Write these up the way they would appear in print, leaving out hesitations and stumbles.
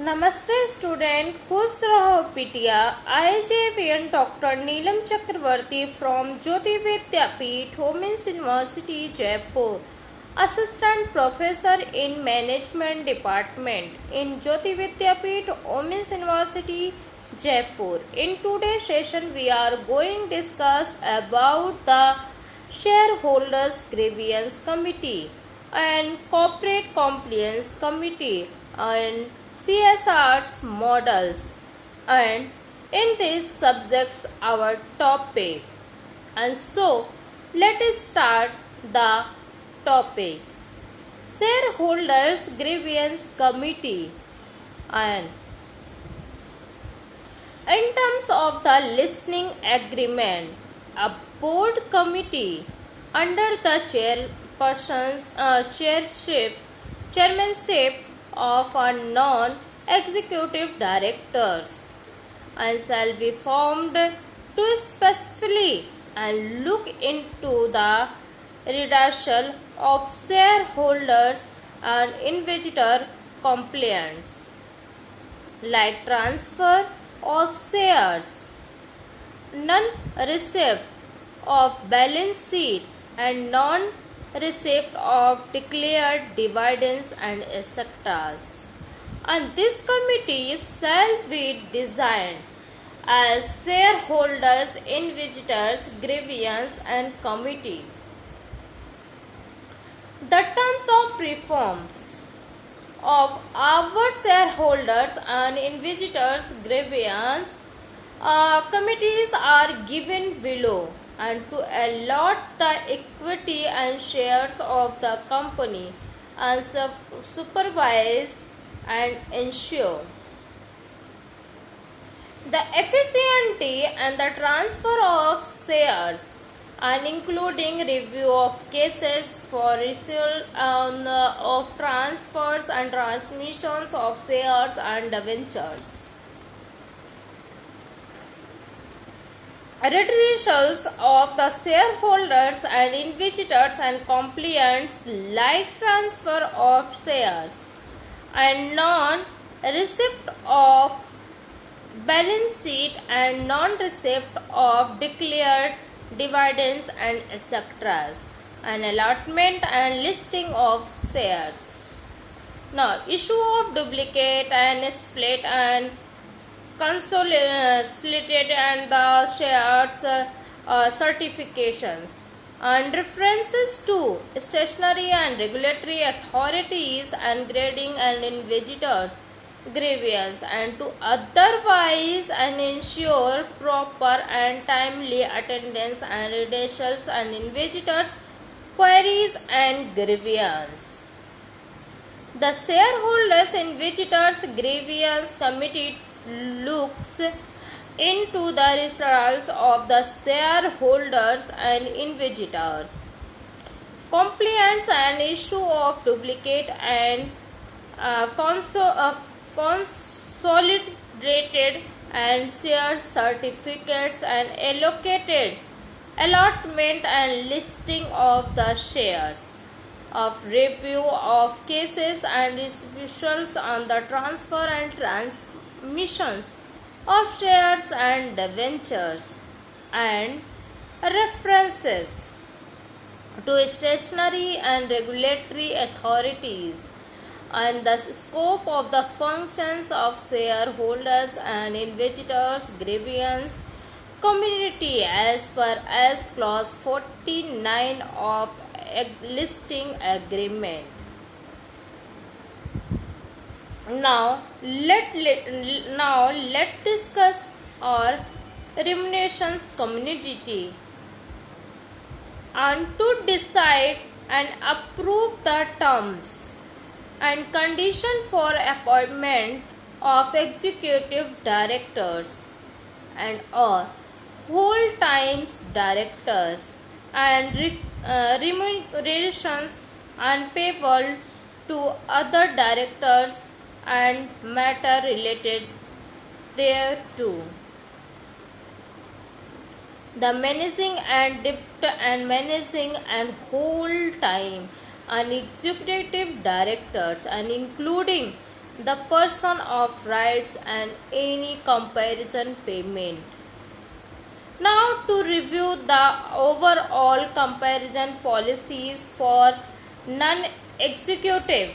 नमस्ते स्टूडेंट, खुश रहो पिटिया। IJVN doctor Neelam Chakravarti from Jyoti Vidyapeeth women's university Jaipur, assistant professor in management department in Jyoti Vidyapeeth Women's University Jaipur. In today's session we are going to discuss about the shareholders grievance committee and corporate compliance committee and CSR's models, and in these subjects our topic. And so let us start the topic. Shareholders grievance committee. And in terms of the listening agreement, a board committee under the chairmanship of a non-executive directors and shall be formed to specifically and look into the redressal of shareholders and investor complaints like transfer of shares, non-receipt of balance sheet and non-receipt of declared dividends and etc. And this committee shall be designed as shareholders, investors, grievance and committee. The terms of reforms of our shareholders and investors grievance committees are given below, and to allot the equity and shares of the company and supervise and ensure the efficiency and the transfer of shares, and including review of cases for result of transfers and transmissions of shares and debentures. Redressals of the shareholders and investors and complaints like transfer of shares and non-receipt of balance sheet and non-receipt of declared dividends and etc. and allotment and listing of shares. Now, issue of duplicate and split and consolidated and the shares certifications, and references to statutory and regulatory authorities and grading and investors grievance, and to otherwise and ensure proper and timely attendance and redressals and investors queries and grievance. The shareholders investors grievance committee looks into the results of the shareholders and investors complaints and issue of duplicate and consolidated and share certificates and allocated allotment and listing of the shares, of review of cases and resolutions on the transfer and transmissions of shares and debentures, and references to statutory and regulatory authorities, and the scope of the functions of shareholders and investors grievance committee as per as clause 49 of listing agreement. Now let discuss our remunerations committee, and to decide and approve the terms and condition for appointment of executive directors and or whole times directors, and remunerations unpayable to other directors and matter related thereto. The managing and deputy and managing and whole time and executive directors, and including the person of rights and any comparison payment. Now to review the overall comparison policies for non-executive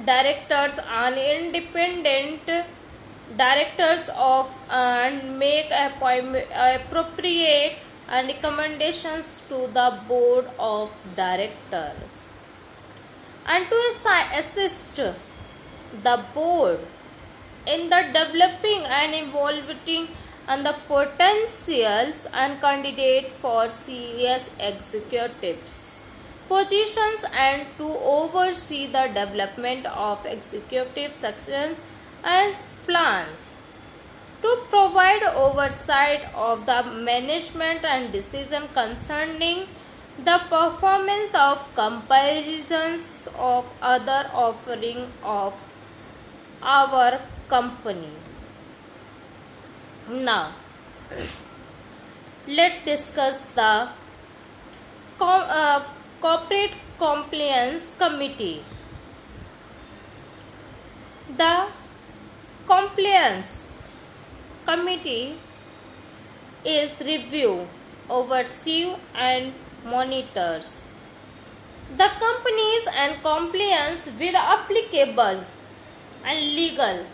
directors and independent directors of and make appropriate and recommendations to the board of directors, and to assist the board in the developing and evaluating and the potentials and candidate for CS executives positions, and to oversee the development of executive section as plans, to provide oversight of the management and decision concerning the performance of comparisons of other offering of our company. Now, let's discuss the Corporate Compliance Committee. The Compliance Committee is review, oversee and monitors the companies and compliance with applicable and legal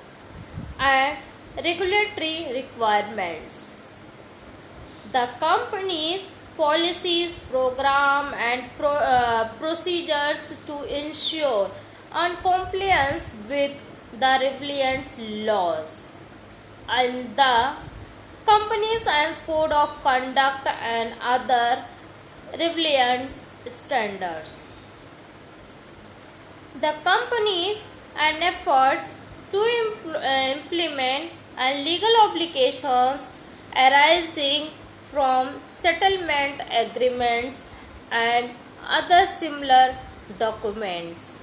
and regulatory requirements. The company's policies, program and procedures to ensure and compliance with the relevant laws, and the companies and code of conduct and other relevant standards. The companies and efforts to implement and legal obligations arising from settlement agreements and other similar documents.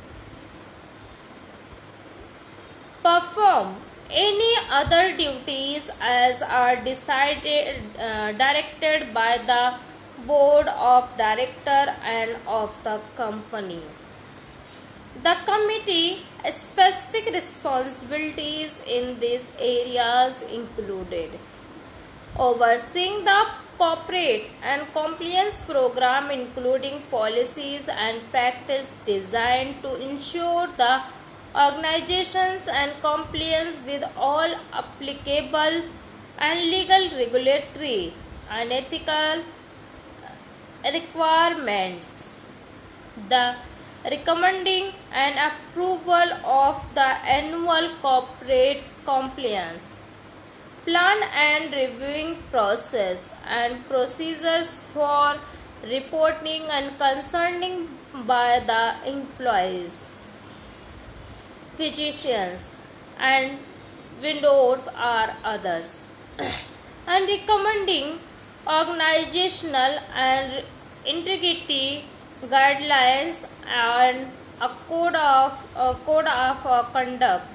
Perform any other duties as are decided directed by the board of director and of the company. The committee specific responsibilities in these areas included overseeing the corporate and compliance program, including policies and practice designed to ensure the organizations and compliance with all applicable and legal, regulatory and ethical requirements. The recommending and approval of the annual corporate compliance plan and reviewing process and procedures for reporting and concerning by the employees, physicians and vendors or others, and recommending organizational and integrity guidelines and a code of conduct,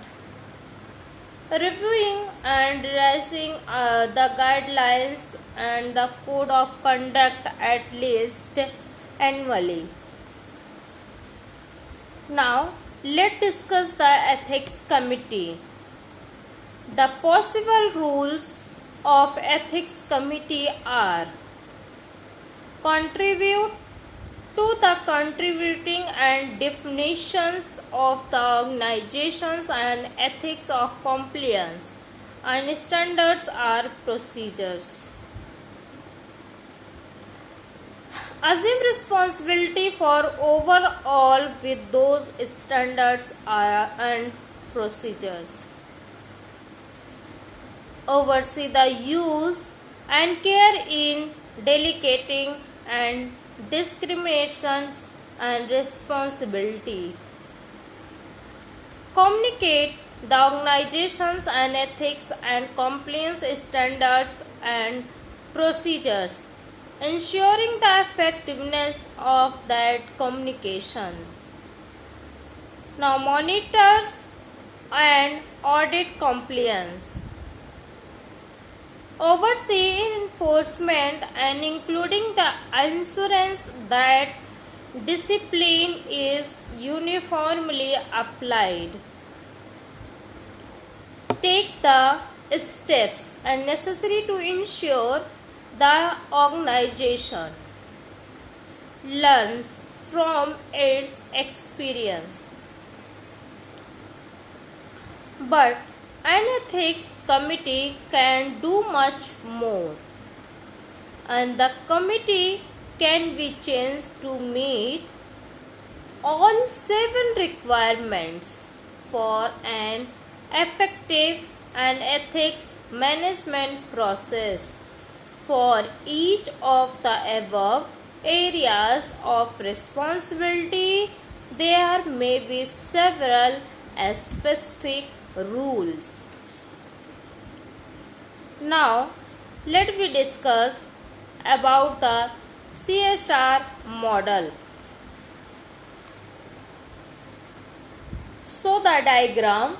reviewing and revising the guidelines and the code of conduct at least annually. Now let's discuss the ethics committee. The possible rules of ethics committee are: contribute to the contributing and definitions of the organizations and ethics of compliance and standards or procedures. Assume responsibility for overall with those standards and procedures. Oversee the use and care in delegating and discriminations and responsibility. Communicate the organizations and ethics and compliance standards and procedures, ensuring the effectiveness of that communication. Now monitors and audit compliance. Oversee enforcement and including the assurance that discipline is uniformly applied. take the steps and necessary to ensure the organization learns from its experience. But an ethics committee can do much more, and the committee can be changed to meet all 7 requirements for an effective and ethics management process. For each of the above areas of responsibility, there may be several specific rules. Now, let me discuss about the CSR model. So the diagram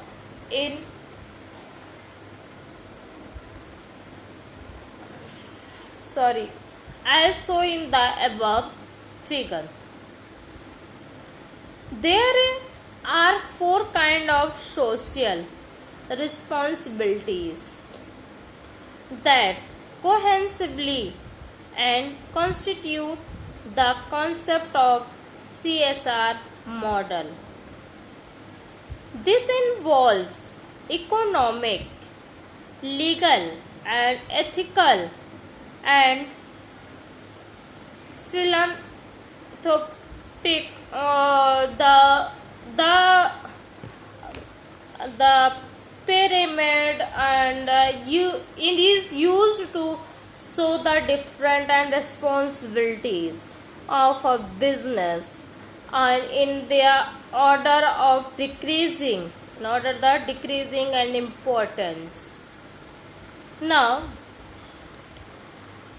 as shown in the above figure. There are 4 kinds of social responsibilities that cohesively and constitute the concept of CSR model. This involves economic, legal, and ethical and philanthropic. The pyramid and it is used to show the different and responsibilities of a business and in their order of decreasing and importance. Now,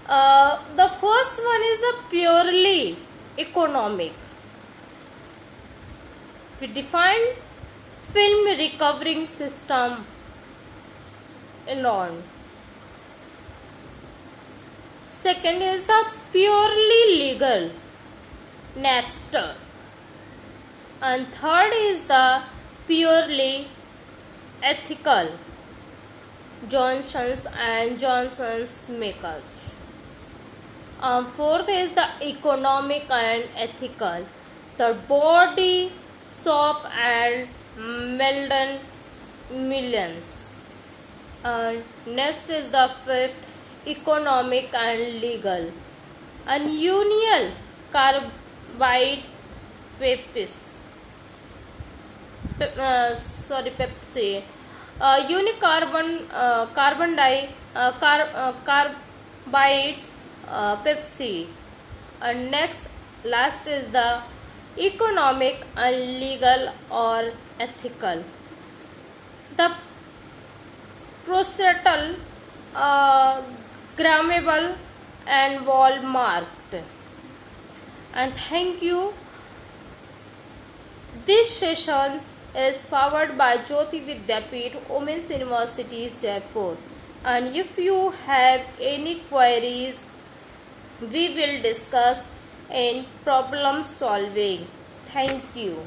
the first one is a purely economic. We define film recovering system alone. Second is the purely legal, Napster. And third is the purely ethical, Johnson's and Johnson's makers. Fourth is the economic and ethical, the Body Shop and Meldon Millions. Next is the fifth, economic and legal, and Union Carbide Pepsi. Pepsi. Carbide Pepsi. And next, last is the economic and legal or ethical. The Procetal, Grammable and Walmart. And thank you. This session is powered by Jyoti Vidyapeeth, Women's University, Jaipur. And if you have any queries, we will discuss in problem solving. Thank you.